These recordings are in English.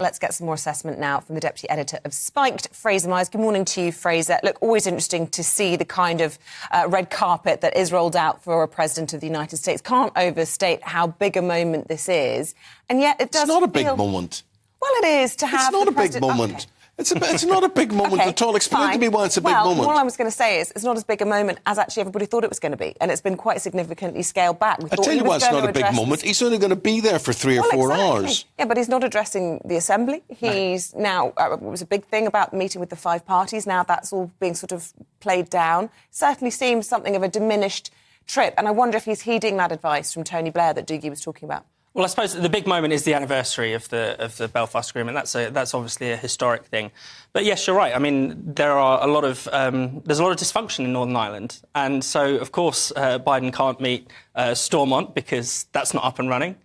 Let's get some more assessment now from the Deputy Editor of Spiked, Fraser Myers. Good morning to you, Fraser. Look, always interesting to see the kind of red carpet that is rolled out for a President of the United States. Can't overstate how big a moment this is. And yet it does It's not a big moment. Well, it is to have... It's not a big moment. Okay. It's not a big moment at all. Explain to me why it's a big moment. Well, all I was going to say is it's not as big a moment as actually everybody thought it was going to be. And it's been quite significantly scaled back. I tell you why it's not a big moment. He's only going to be there for 3 or 4 hours. Yeah, but he's not addressing the Assembly. He's now... it was a big thing about meeting with the 5 parties. Now that's all being sort of played down. Certainly seems something of a diminished trip. And I wonder if he's heeding that advice from Tony Blair that Doogie was talking about. Well, I suppose the big moment is the anniversary of the Belfast Agreement. That's obviously a historic thing. But yes, you're right. I mean, there's a lot of dysfunction in Northern Ireland, and so of course Biden can't meet Stormont because that's not up and running.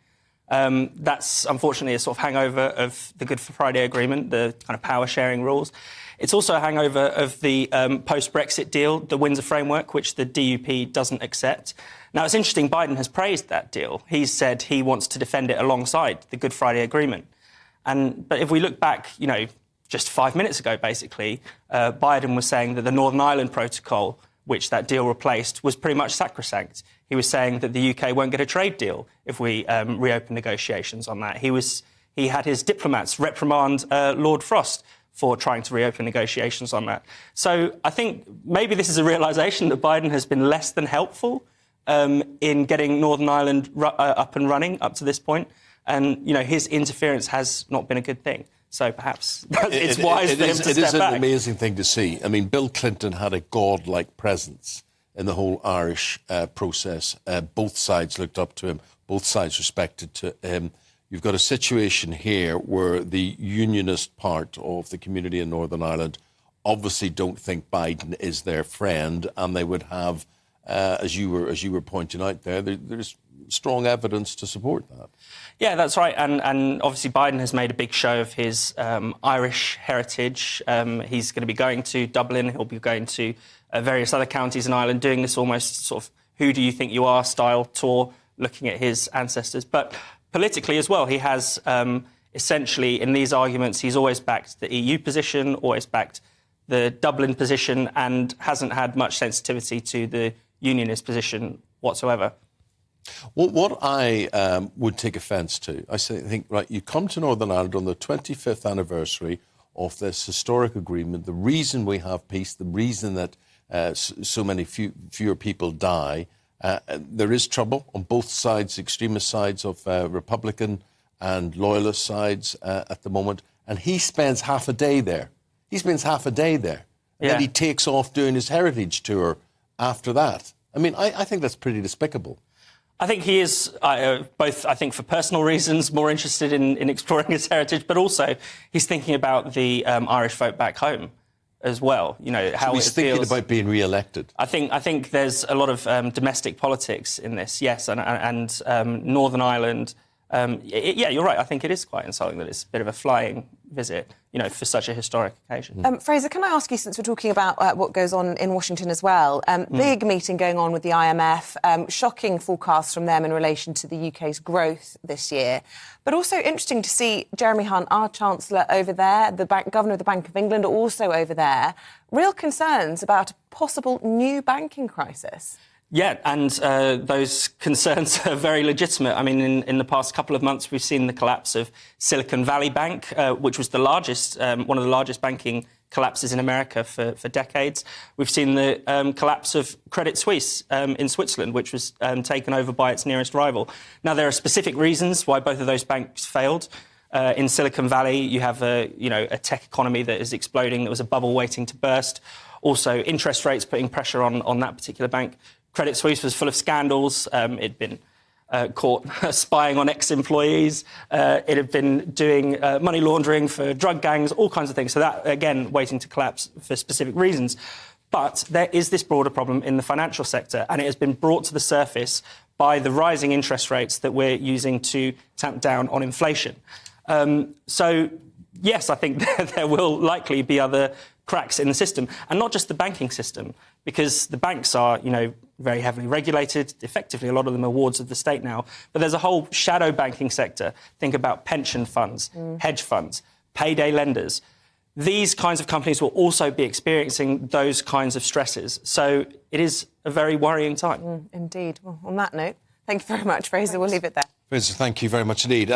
That's unfortunately a sort of hangover of the Good Friday Agreement, the kind of power sharing rules. It's also a hangover of the post-Brexit deal, the Windsor Framework, which the DUP doesn't accept. Now, it's interesting, Biden has praised that deal. He's said he wants to defend it alongside the Good Friday Agreement. But if we look back, just 5 minutes ago, basically, Biden was saying that the Northern Ireland Protocol, which that deal replaced, was pretty much sacrosanct. He was saying that the UK won't get a trade deal if we reopen negotiations on that. He had his diplomats reprimand Lord Frost for trying to reopen negotiations on that. So I think maybe this is a realisation that Biden has been less than helpful in getting Northern Ireland up and running up to this point. And, his interference has not been a good thing. So perhaps it's wise for him to step back. It is an amazing thing to see. I mean, Bill Clinton had a godlike presence in the whole Irish process. Both sides looked up to him. Both sides respected him. You've got a situation here where the unionist part of the community in Northern Ireland obviously don't think Biden is their friend, and they would have, as you were pointing out there's strong evidence to support that. Yeah, that's right. And obviously Biden has made a big show of his Irish heritage. He's going to be going to Dublin. He'll be going to various other counties in Ireland, doing this almost sort of who do you think you are style tour, looking at his ancestors. But politically as well, he has essentially in these arguments, he's always backed the EU position, always backed the Dublin position, and hasn't had much sensitivity to the unionist position whatsoever. Well, what I would take offence to, I think, right, you come to Northern Ireland on the 25th anniversary of this historic agreement, the reason we have peace, the reason that so many fewer people die. There is trouble on both sides, extremist sides of Republican and loyalist sides at the moment. And he spends half a day there. And then he takes off doing his heritage tour after that. I mean, I think that's pretty despicable. I think he is both, I think, for personal reasons, more interested in exploring his heritage, but also he's thinking about the Irish vote back home as well. How so he's thinking about being re-elected. I think there's a lot of domestic politics in this, yes, and Northern Ireland. Yeah, you're right. I think it is quite insulting that it's a bit of a flying visit, for such a historic occasion. Fraser, can I ask you, since we're talking about what goes on in Washington as well, big meeting going on with the IMF, shocking forecasts from them in relation to the UK's growth this year, but also interesting to see Jeremy Hunt, our Chancellor, over there, the Governor of the Bank of England, also over there. Real concerns about a possible new banking crisis. Yeah, and those concerns are very legitimate. I mean, in the past couple of months, we've seen the collapse of Silicon Valley Bank, which was the largest, one of the largest banking collapses in America for decades. We've seen the collapse of Credit Suisse in Switzerland, which was taken over by its nearest rival. Now, there are specific reasons why both of those banks failed. In Silicon Valley, you have a tech economy that is exploding. There was a bubble waiting to burst. Also, interest rates putting pressure on that particular bank. Credit Suisse was full of scandals. It'd been caught spying on ex-employees. It had been doing money laundering for drug gangs, all kinds of things. So that, again, waiting to collapse for specific reasons. But there is this broader problem in the financial sector, and it has been brought to the surface by the rising interest rates that we're using to tamp down on inflation. So, yes, I think there will likely be other cracks in the system, and not just the banking system, because the banks are, very heavily regulated. Effectively, a lot of them are wards of the state now. But there's a whole shadow banking sector. Think about pension funds, hedge funds, payday lenders. These kinds of companies will also be experiencing those kinds of stresses. So it is a very worrying time. Indeed. Well, on that note, thank you very much, Fraser. We'll leave it there. Fraser, thank you very much indeed.